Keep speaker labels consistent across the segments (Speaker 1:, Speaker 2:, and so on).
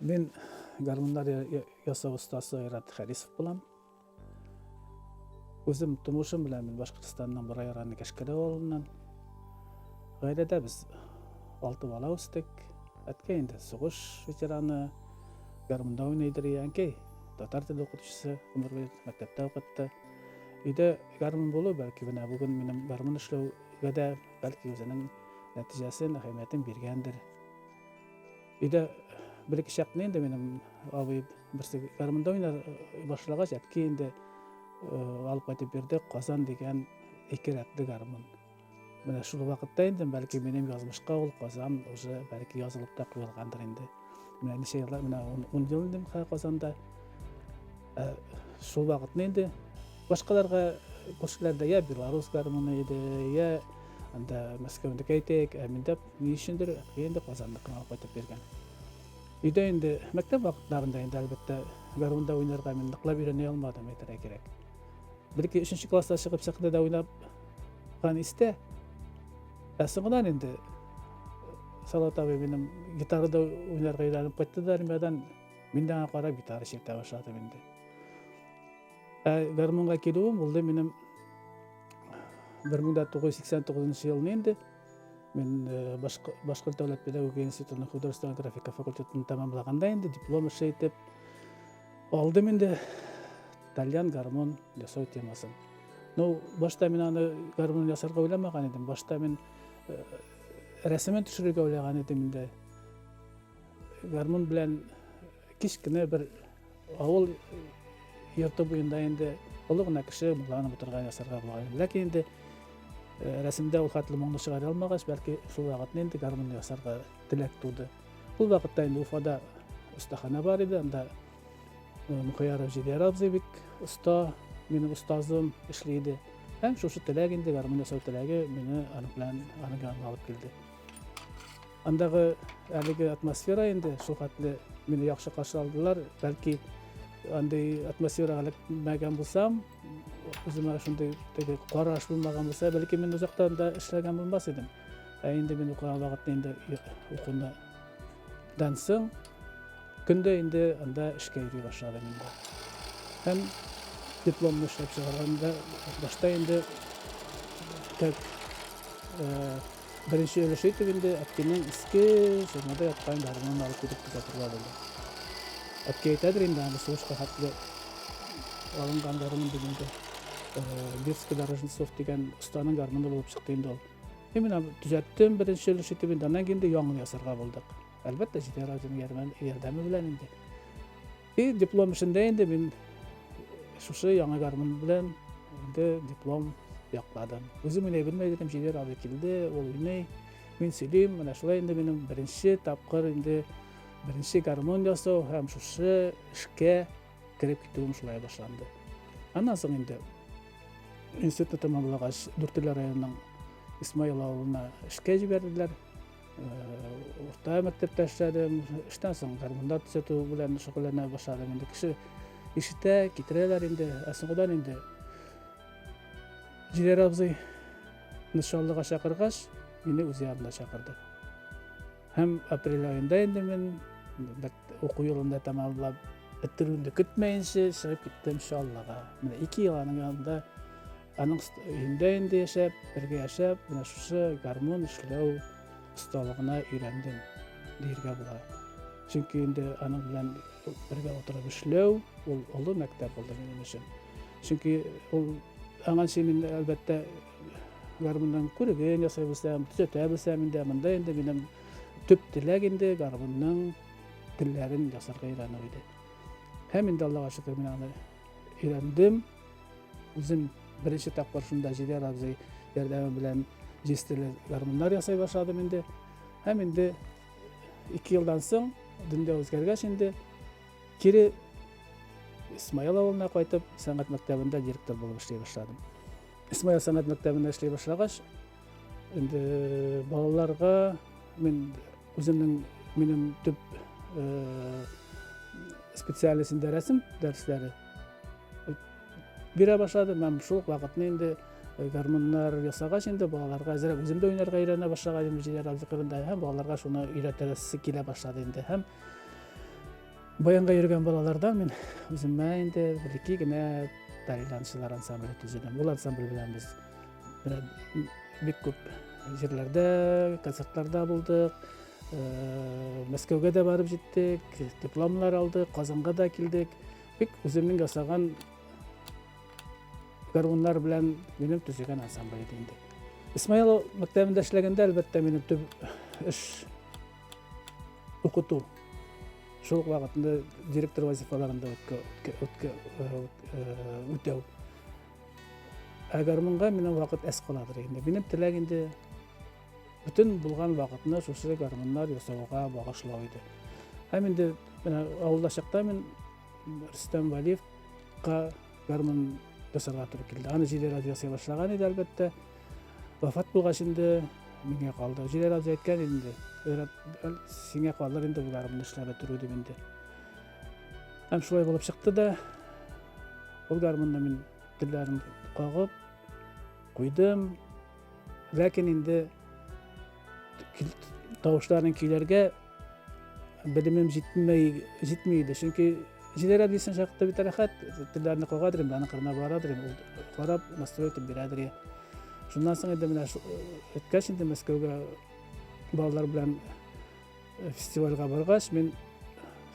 Speaker 1: Мен гармундар ясау ustası Айрат Харисов болам. Өзім тумышым білән мен Башқұртстанның бір айраны Кәшкәле ауылынан. Ғаиләдә біз 6 бала үстік. Әткәй инде сугыш ветераны, гармунда уйнайдыр янкей. Татар тілі оқытушысы, өмір бойы мәктәптә оқытты. Үйдә гармун болу, бәлки менә бүген минем гармун эшләүгә дә бәлки үзенең нәтиҗәсен, әһәмиятен биргәндер. Үйдә bir-iki şaklı indi benim abi birisi garmunda oynar başlagaç etki indi alıp qaytып berdi Qazan degan ekiratlı garmun. Менә шул вакытта инде бәлки минем язмышка ул Qazan уже бәлки язылып та куелгандыр инде. Менә ничә еллар менә 10 ел инде Qazanda. Шул вакытны инде башкаларга кошкаларда я Беларусь гармуны иде, я анда Мәскәүдә әйтәк, миндә ни өчендер инде Qazanны алып кайтып бергән. Үйдә инде мәктәп вакытларында инде әлбәттә гармунда уйнарга мин ныклап өйрәнә алмадым, әйтергә кирәк. 1-2 класста чыгып сәхнәдә уйнап кан истә. Соңыннан инде Салат абый минем гитарада уйнарга өйрәнеп кайттылар, мин дә карап гитара чиртә башладым инде. Гармунга килүем булды минем 1989 елны инде. Мен Башкорт дәүләт педагогика институтының художественная графика факультетін тәмамлаганда инде диплом эше итеп алдым инде итальян гармон ясау темасын. Ну, башта мин аны гармон ясарга уйламаган идем. Башта мин рәсемен төшерергә уйлаган идем инде. Гармон белән кичкенә бер авыл йорты буенда инде олы гына кеше булган утырган ясарга була. Ләкин инде рәсемдә ул хәтле моңны чыгара алмагач, бәлки шул вакытны инде гармон ясарга теләк туды. Ул вакытта инде Уфада остахана бар иде, анда Мухаяров Җидәр абзый бик оста, минем остазым эшләде. Һәм шушы теләк инде гармон ясау теләге мине аны белән алып килде. Андагы әлеге атмосфера инде шул хәтле мине яхшы каршы алдылар. Бәлки андай атмосферага эләкмәгән булсам, үземә шундый караш булмаган булса, бәлки мин узактан да эшләгән булмас идем. Инде мин укыган вакытта инде укудан соң көндә инде анда эшкә йөри башладым инде. Һәм дипломны эшләп чыгарганда башта инде беренче өлеше итеп инде әткәнең иске журнада яткан гармунын алып китеп китәргә булды. Әткәй әйтәдер инде аны сугышка хәтле алынган гармун дигәндә Бирский Дорожнцов дигән устаның гармуны булып чыкты инде ул. Мин төзәттем беренче өлеш итеп инде, аннан инде яңа ясарга булдык. Әлбәттә Җидәр абзыйның ярдәме белән инде. Диплом эшендә инде мин шушы яңа гармун белән инде диплом якладым. Үзем уйный белмәдем, Җидәр абзый килде, ул уйный. Мин сөйлим, менә шулай инде минем беренче тапкыр инде беренче гармон ясау һәм шушы эшкә кирип китүем шулай башланды. Аннан соң инде институтны тәмамлагач Дүртөйле районының Исмаил авылына эшкә җибәрделәр. Урта мәктәптә эшләдем. Эштән соң гармунда төзәтү белән шөгыльләнә башладым. Инде кеше ишетә, китерәләр инде. Соңыннан инде Җидәр абзый нишанлыга чакыргач, мине үз янына чакырды. Һәм апрель аенда инде мин уку елында тәмамлап бетерүне көтмәенчә чыгып киттем Шаллага. Менә 2 ел аның янында аның өендә инде яшәп, бергә яшәп, менә шушы гармон эшләү осталыгына өйрәндем диергә була. Чөнки инде аның белән бергә утырып эшләү ул олы мәктәп булды минем өчен. Чөнки ул аңанчы мин әлбәттә гармондан күргән ясый белсәм, төзәтә белсәм инде монда инде минем төп теләк инде гармонның телләрен ясарга өйрәнү иде. Һәм инде Аллага шөкер мин аны өйрәндем. Үзем беренче тапкыр шунда Җидәр абзый ярдәме белән җистеле гармоннар ясай башладым инде. Һәм инде 2 елдан соң дөнья үзгәргәч инде кире Исмаил авылына кайтып сәнгать мәктәбендә директор булып эшли башладым. Исмаил сәнгать мәктәбендә эшли башлагач инде балаларга мин үземнең минем төп специалистында рәсем дәресләре бирә башладым. Һәм шул вакытны инде гармоннар ясагач инде балаларга әзрәк үзем дә уйнарга өйрәнә башлаган.
Speaker 2: 12 yaşında Җидәр абзый кырында һәм балаларга шуны өйрәтәсе килә башлады инде. Һәм 12 yaşında Җидәр абзый кырында һәм балаларга шуны өйрәтәсе килә башлады инде. Һәм 12 yaşında
Speaker 1: Баянга йөргән балалардан мен үземә инде бер-ике генә тальянчылар ансамбле төзедем. Ул ансамбль белән без бик күп җирләрдә, концертларда булдык. Мәскәүгә дә барып җиттек, дипломнар алдык, Казанга да килдек. Бик үземнең ясаган гармуннар белән минем төзегән ансамбль иде инде. Исмаил мәктәбендә эшләгәндә, әлбәттә, минем төп эш укыту. Шул вакытында директор вазифаларында үтәү. Гармунга минем вакыт әс каладыр инде. Минем теләк инде бүтән булган вакытны шушы гармуннар ясауга багышлау иде. Һәм инде авылда чакта мин Рөстәм Валиевка гармун ясарга туры килде. Аны җиде радио ясый башлаган иде, әлбәттә. Вафат булгач инде миңа калды. Җиде радио әйткән инде. Сиңа калыр инде бу гармунны эшләп тору дип инде. Һәм шулай булып чыкты да, ул гармунны мин телләрен кагып куйдым. Ләкин инде тавышларын көйләргә белемем җитмәйде. Чөнки җиде радиосын чакта бит рәхәт, телләрне кагадыр инде, аны кырына барадыр инде. Карап, настрой итеп бирәдер. Шуннан соң инде менә әйткәч инде Мәскәүгә балалар белән фестивальгә баргач, мин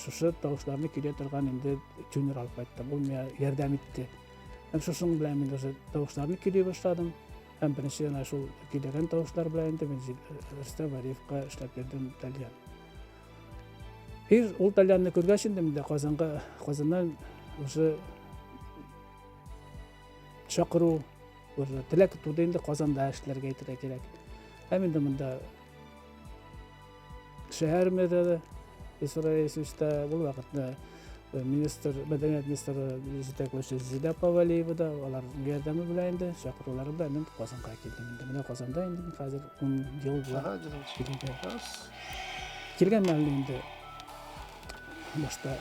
Speaker 1: шушы тавышларны көйлә торган инде тюнер алып кайттым. Ул миңа ярдәм итте. Һәм шуның белән мин уже тавышларны көйләй башладым. Һәм беренче ана шул көйләгән тавышлар белән инде мин Рөстәм Валиевка эшләп бирдем тальян. Ул тальянны күргәч инде миндә Казаннан уже чакыру, уже теләк туды инде Казанда эшләргә кирәк. Һәм инде монда шәһәр мәдәне Исраилевичтә бу вакытта мәдәният министры җитәкчесе Зилә Павалиева да алар ярдәме белән инде чакырулары белән мин Казанга килдем. Менә Казанда инде хәзер 10 ел була. Килгән мәлне инде башта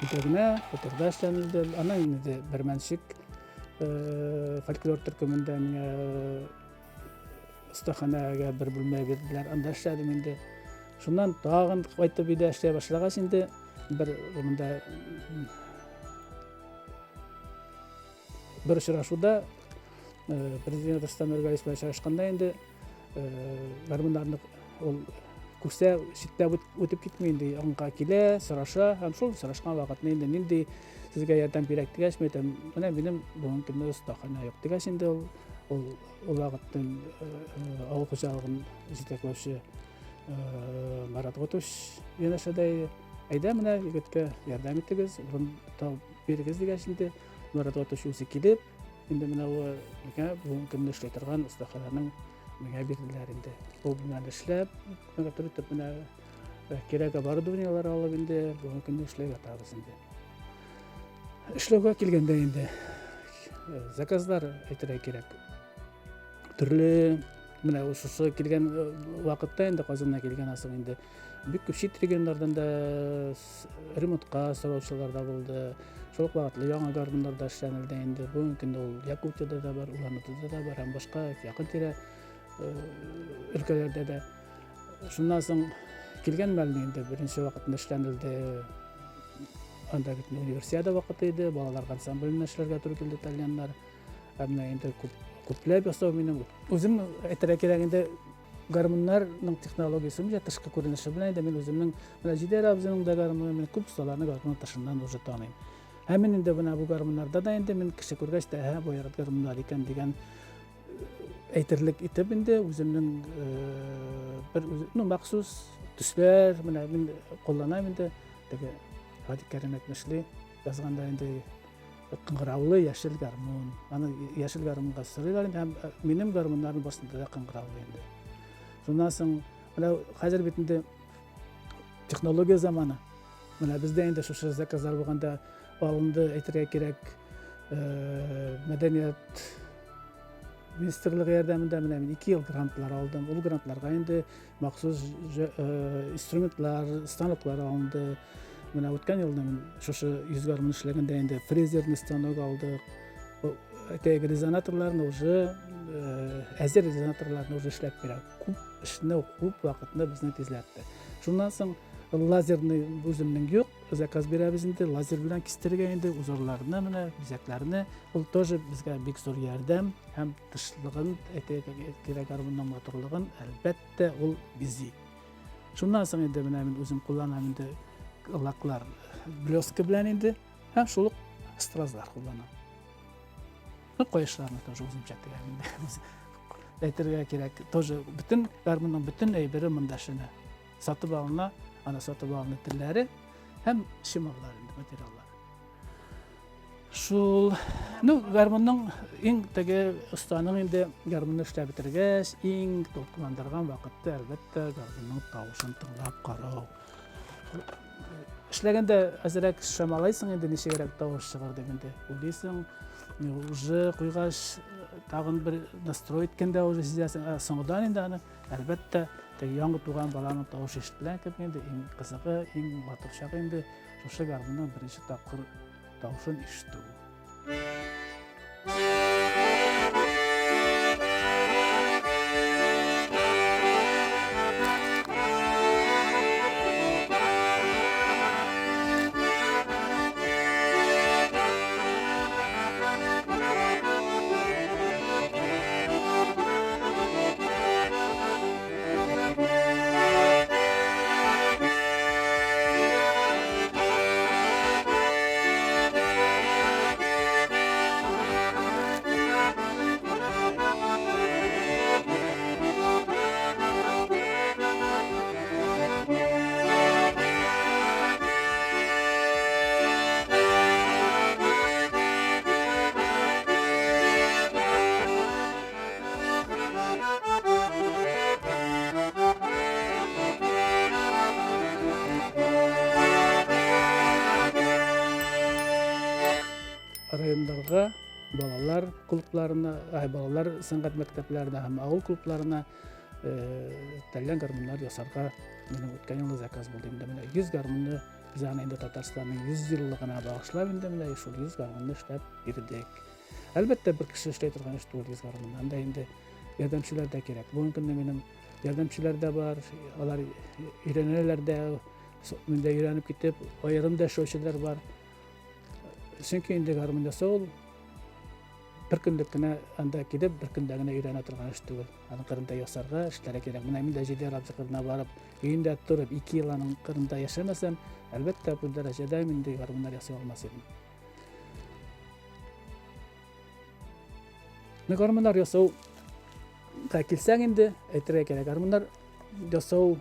Speaker 1: үтәргә, эшләнде. Аны инде Бермәнчек фольклор төркемендә миңа остаханәгә бер бүлмә бирделәр. Анда эшләдем инде. Шуннан тагын кайтып өйдә эшләй башлагач инде бер очрашуда президент Рөстәм Нургалиев белән чагышканда инде гармуннарны ул күрсә читтә үтеп китми инде, аңга килә, сораша, һәм шул сорашкан вакытны инде нинди сезгә ярдәм кирәк дигәч, мен әйтәм, менә минем бүген көнне остахана юк дигәч инде ул вакыттан авыл хуҗалыгын җитәкләүче Марат Готуш янәшәдә әйдә менә егеткә ярдәм итегез, урын табып бирегез дигәч инде Марат Готуш үзе килеп, инде менә ул миңа бүген көнне эшләй торган остахананың миңа бирделәр инде. Ул белән эшләп, миңа туры менә кирәк оборудованиелар алып инде бүген көнне эшләп ятабыз инде. Эшләүгә килгәндә инде заказлар әйтергә кирәк. Төрле менә шушы килгән вакытта инде Казанга килгән асың инде бик күп чит регионнардан да ремонтка сораучылар да булды. Шул вакытлы яңа гармуннарда эшләнелде инде. Бүген көндә ул Якутиядә да бар, Улан-Удыда да бар, һәм башка якын-тирә өлкәләрдә дә. Шуннан соң килгән мәлне инде беренче вакытында эшләнелде. Анда универсиада вакыты иде, балалар ансамблендә эшләргә туры килде тальяннар. Һәм инде күпләп ясау минем үзем әйтергә кирәк инде гармуннарның технологиясы белән тышкы күренеше белән инде мин үземнең менә Җидәр абзыйның да гармуны, мин күп осталарны гармун тышыннан уже таныйм. Һәм мин инде менә бу гармуннарда да инде мин кеше күргәч тә бу ярат гармуннар икән дигән әйтерлек итеп инде үземнең бер махсус төсләр менә мин кулланам инде теге Радик Кәрим әйтмешли язганда инде кыңгыраулы яшел гармун. Аны яшел гармунга сырыйлар инде һәм минем гармуннарның басында да кыңгыраулы инде. Шуннан соң менә хәзер бит инде технология заманы. Менә бездә инде шушы заказлар булганда алынды әйтергә кирәк мәдәният министрлыгы ярдәмендә менә мин 2 ел грантлар алдым. Ул грантларга инде махсус инструментлар, станоклар алынды. Менә үткән елда мин шушы 100 гармун эшләгәндә инде фрезерный станок алдык. Теге резонаторларны уже әзер резонаторларны уже эшләп бирә. Күп эшне, күп вакытны безне тизләтте. Шуннан соң лазерный өзүмнүң жок, заказ беребиз инде, лазер менен кистирген узорларына мене бизеклерини. Бул тоже бизге бик зор жардам, һәм тышлыгын, керек гармондун моторлугун албетте ул бизи. Шундан соң инде менә мен өзүм кулланам инде лаклар блеска белән инде, һәм шул стразлар кулланам. Коешларны тоже үземчә тегәм инде. Әйтергә кирәк, тоже бүтән гармонның бүтән әйбере монда шуны. Сатып алына, ана сатып алына телләре һәм шималлар инде материаллар. Шул, гармонның иң теге устаның инде гармонны эшләп бетергәч, иң толкындырган вакытта әлбәттә гармонның тавышын тыңлап карау. Эшләгәндә әзрәк шамалайсың инде ничегрәк тавыш чыгар дигәндә. Уйлыйсың, уже куйгач тагын бер настрой иткәндә уже сизәсең, соңдан инде аны әлбәттә теге яңгы туган баланың тавышы ишетелә инде, иң кызыгы, иң матур чагы инде шушы гармонның беренче тапкыр тавышын ишетү. Райондарга балалар клубларына, балалар сәнгать мәктәпләренә һәм авыл клубларына тәлгән гармоннар ясарга минем үткән елда заказ булды. Инде менә 100 гармонны без аны инде Татарстанның 100 еллыгына багышлап инде менә шул 100 гармонны эшләп бирдек. Әлбәттә бер кеше эшләй торган эш түгел 100 гармоннан. Анда инде ярдәмчеләр дә кирәк. Бүген көндә минем ярдәмчеләр дә бар, алар өйрәнәләр дә, миндә өйрәнеп китеп, аерым да шоучылар бар. Чөнки инде гармон ясау бер көнлек кенә анда килеп, бер көндә генә өйрәнә торган эш түгел. Аны кырында ясарга эшләргә кирәк. Менә мин дә җидәр абзыкырына барып, өендә турып 2 ел аның кырында яшәмәсәм, әлбәттә бу дәрәҗәдә мин дә гармоннар ясый алмас идем. Гармоннар ясау килсәң инде, әйтергә кирәк, гармоннар ясау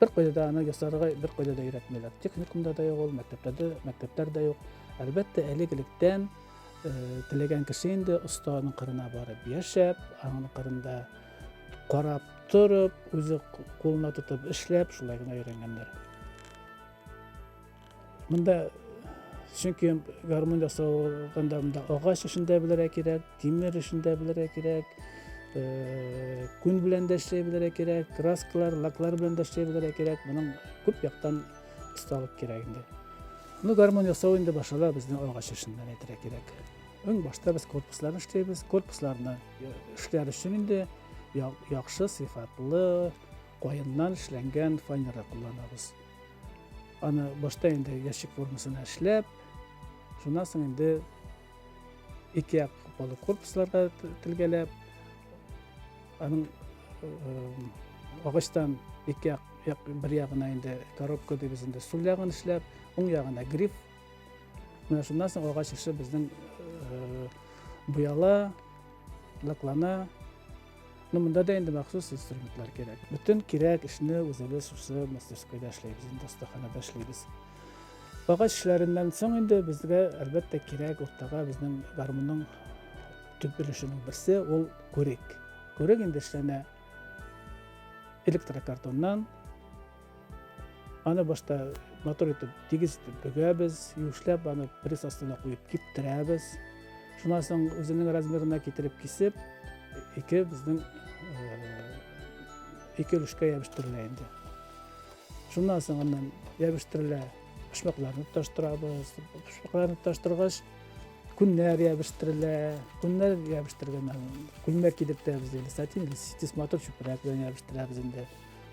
Speaker 1: бер кайда да аны ясарга бер кайда да өйрәтмәйләр. Техникумда да юк, мәктәптәрдә юк. Әлбәттә әлеглектән теләгән кеше инде останың кырына барып яшәп, аның кырында карап турып, үзе кулына тотып эшләп, шулай гына өйрәнгәннәр. Монда чөнки гармон ясауганда монда агач эшендә белергә кирәк, тимер эшендә белергә кирәк, күн белән дә эшләй белергә кирәк, краскалар, лаклар белән дә эшләй белергә кирәк. Моның күп яктан осталык кирәк инде. Гармон ясау инде башала безнең агач эшеннән әйтергә кирәк. Иң башта без корпусларны эшләйбез. Корпусларны эшләр өчен инде яхшы сыйфатлы каеннан эшләнгән фанера кулланабыз. Аны башта инде ящик формасына эшләп, шуннан соң инде 2 як булып корпусларга тилгәләп, аның агачтан 2 як бер ягына инде коробка дибез инде сул ягын эшләп, уң ягына гриф. Менә шуннан соң агач эше безнең буяла, лаклана. Монда да инде махсус инструментлар кирәк. Бүтән кирәк эшне үзебез шушы мастерскойда эшләйбез, инде остаханада эшләйбез. Агач эшләреннән соң инде безгә әлбәттә кирәк уртага безнең гармонның төп өлешенең берсе ул күрек. Күрек инде эшләнә электрокартоннан. Аны башта мотор итеп тигез итеп бөгәбез, юшлап аны пресс астына куеп киптерәбез. Шуннан соң үзенең размерына китереп кисеп, безнең 2 өлешкә ябыштырыла инде. Шуннан соң аннан ябыштырыла, почмакларны туташтырабыз. Почмакларны туташтыргач, күннәр ябыштырыла. Күннәр ябыштырганнан күлмәк кидеп тә без сатин или ситис мотор чүпрәк белән ябыштырабыз инде.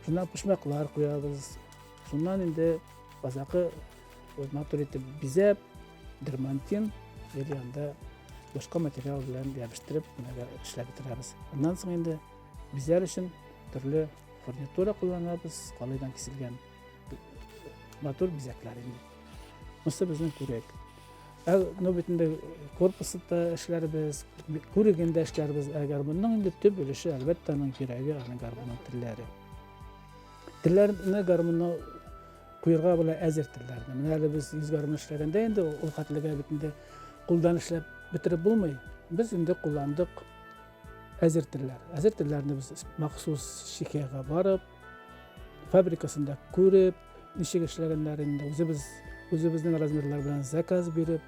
Speaker 1: Шуннан почмаклар куябыз. Şundan indi bazakı matur etip bizep, dermantin, anda başka material bilen yapıştırıp işlep bitireriz. Ondan soň indi bizler için türlü furnitura kullanabız, kalaydan kesilgen matur bizekler indi. Musa bizning kurek. Nöbetinde korpusda işlerimiz, kuregende işlerimiz agar bundan indi tüp ülüşü elbette onun kiregi anın garmunun tilleri. Tillerine garmunu kuyurga bula äzer tillerine. Menäli biz yüz garmun işlegende indi ol katlıga bitinde kuldan işlep bitirip bulmay. Biz indi kullandık äzer tiller. Äzer tillerini biz maksus şikega barıp, fabrikasında kurip, nişik işlegenlerinde özümüzün razmerler bilen zakaz berip,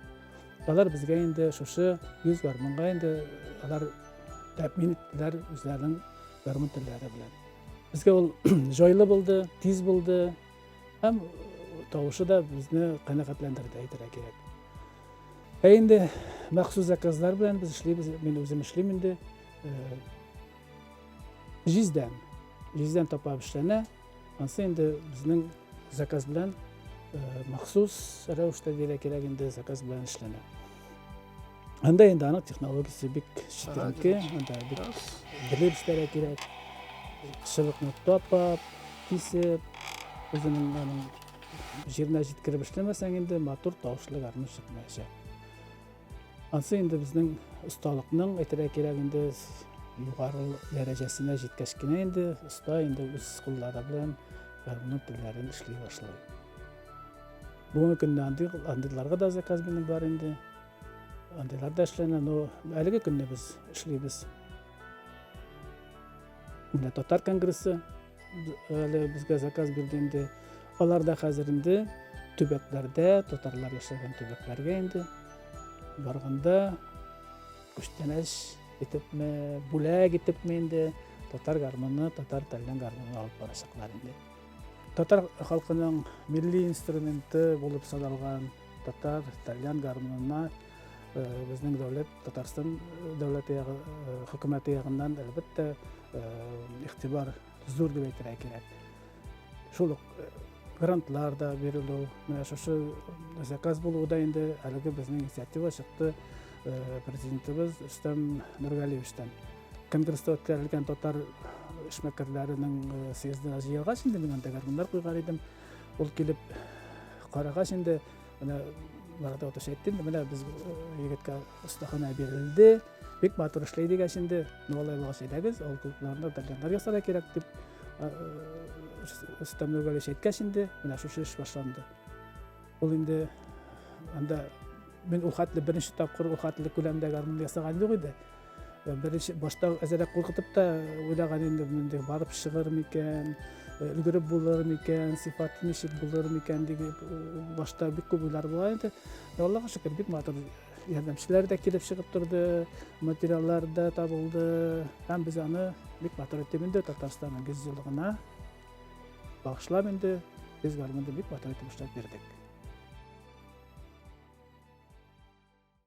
Speaker 1: alar bizge indi şoşu 100 garmunga indi alar tämin etdiler özläriniň garmun tilleri bilen. Bizge ol joyly boldy, tiz boldy. Hem tawuşu da bizni kanakatlandyrdy aýdyra gerek. Endi maksus zakazlar bilen biz işleýiz, men özüm işleýim indi. Jizden tapap işlene. Ansa indi bizning zakaz bilen maksus ravuşda gerek indi zakaz bilen işlene. Anda endi anyk texnologiyasy bik şirinki, anda bik bilip işlere gerek. Şılıkny tapap, kesip, özüniň жерine jitkirip işlemeseň indi motor tawuşly garmun çykmaýar. Ansa indi bizning ustalyknyň etire gerek indi ýugary derejesine jetkeşkine indi usta indi öz gullary bilen garmun tillerini işleýe başlady. Buňy günde andylarga da zakaz bilen bar indi. Andylar da işlenen oäligi günde biz işleýiz. Bunda Tatar kongresi bizge zakaz berdi. Olar da hazır indi tübeklerde, tatarlar yaşagan tübeklerge indi. Barganda güçteneş etipmi, bula gitipmi indi tatar garmunu, tatar talyan garmunu alıp baraşaklar indi. Tatar halkynyň milli instrumenti bolup sanalgan tatar talyan garmununa bizning döwlet Tatarstan döwleti hökümeti ýagyndan elbetde ihtibar zor diýip aýtýar gerek. Şol grantlar da berilýär. Meňe şoşu zakaz boluwda indi aligi bizning inisiatiwa çykdy. Prezidentimiz Rüstem Nurgaliýewçden. Kongressda ötkerilgen tatar işmekerleriniň sýezdine ýygaş indi men anda garmunlar goýgar edim. Ol kelip garagaş indi mena barada otuş etdim. Mena biz ýigitge ustahana berildi. Bek matur işleýdik şimdi. Nolay baş ederiz. Ol kullarynda dalganlar ýasara gerek dip Rüstem Nurgaliýewçe şimdi mena şu iş başlandy. Ol indi anda men o hatly birinçi tapkyr o hatly kölemde garmun ýasagan ýok idi. Birinçi başta azaraq korkutup da oylagan indi mende barıp şygyrmyken, ülgürüp bolarmyken, syfatly nişik bolarmyken diýip başta bik köp oylar bar edi. Allaha şükür bik matur ýardamçylar da kelip çykyp durdy, materiallar da tabyldy. Hem biz any bik matur etdiminde Tatarstanyň 100 ýyllygyna bagşlap indi biz garmundy bik matur etip berdik.